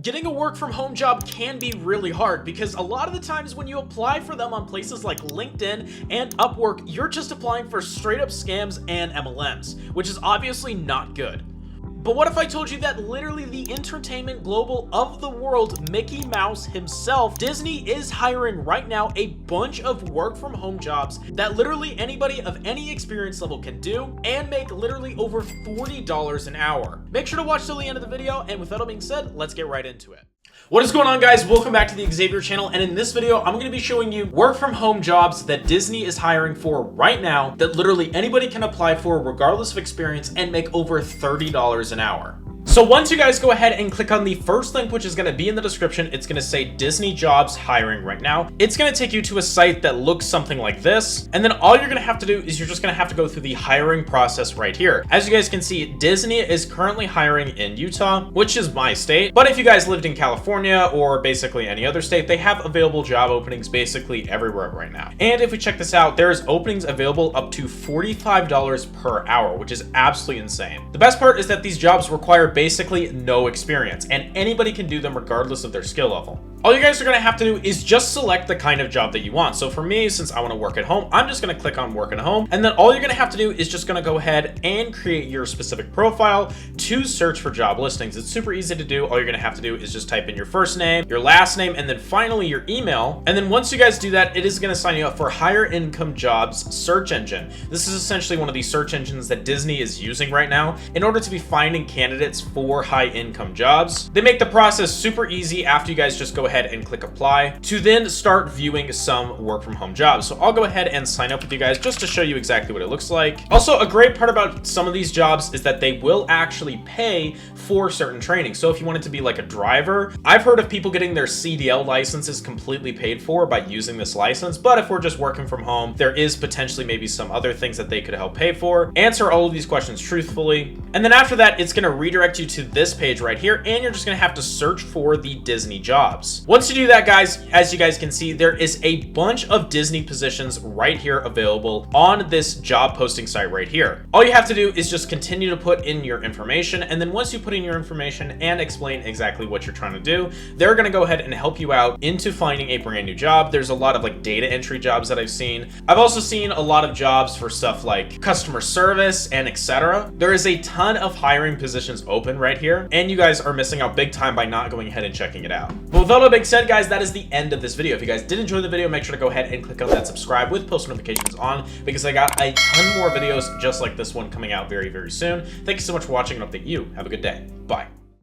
Getting a work from home job can be really hard because a lot of the times when you apply for them on places like LinkedIn and Upwork, you're just applying for straight up scams and MLMs, which is obviously not good. But what if I told you that literally the entertainment global of the world, Mickey Mouse himself, Disney is hiring right now a bunch of work from home jobs that literally anybody of any experience level can do and make literally over $40 an hour. Make sure to watch till the end of the video, and with that all being said, let's get right into it. What is going on, guys? Welcome back to the Xavier channel, and in this video I'm going to be showing you work from home jobs that Disney is hiring for right now that literally anybody can apply for regardless of experience and make over $30 an hour. So once you guys go ahead and click on the first link, which is going to be in the description, it's going to say Disney jobs hiring right now. It's going to take you to a site that looks something like this. And then all you're going to have to do is you're just going to have to go through the hiring process right here. As you guys can see, Disney is currently hiring in Utah, which is my state. But if you guys lived in California or basically any other state, they have available job openings basically everywhere right now. And if we check this out, there's openings available up to $45 per hour, which is absolutely insane. The best part is that these jobs require basically no experience, and anybody can do them regardless of their skill level. All you guys are going to have to do is just select the kind of job that you want. So for me, since I want to work at home, I'm just going to click on work at home, and then all you're going to have to do is just going to go ahead and create your specific profile to search for job listings. It's super easy to do. All you're going to have to do is just type in your first name, your last name, and then finally your email. And then once you guys do that, it is going to sign you up for Higher Income Jobs search engine. This is essentially one of the search engines that Disney is using right now in order to be finding candidates for high income jobs. They make the process super easy after you guys just go ahead and click apply to then start viewing some work from home jobs. So I'll go ahead and sign up with you guys just to show you exactly what it looks like. Also, a great part about some of these jobs is that they will actually pay for certain training. So if you wanted to be like a driver, I've heard of people getting their CDL licenses completely paid for by using this license. But if we're just working from home, there is potentially maybe some other things that they could help pay for. Answer all of these questions truthfully. And then after that, it's going to redirect you to this page right here, and you're just going to have to search for the Disney jobs. Once you do that, guys, as you guys can see, there is a bunch of Disney positions right here available on this job posting site right here. All you have to do is just continue to put in your information, and then once you put in your information and explain exactly what you're trying to do, they're going to go ahead and help you out into finding a brand new job. There's a lot of like data entry jobs that I've seen. I've also seen a lot of jobs for stuff like customer service and etc. There is a ton of hiring positions open right here, and you guys are missing out big time by not going ahead and checking it out. But with all that being said, guys, that is the end of this video. If you guys did enjoy the video, make sure to go ahead and click on that subscribe with post notifications on, because I got a ton more videos just like this one coming out very, very soon. Thank you so much for watching, and I hope that you have a good day. Bye.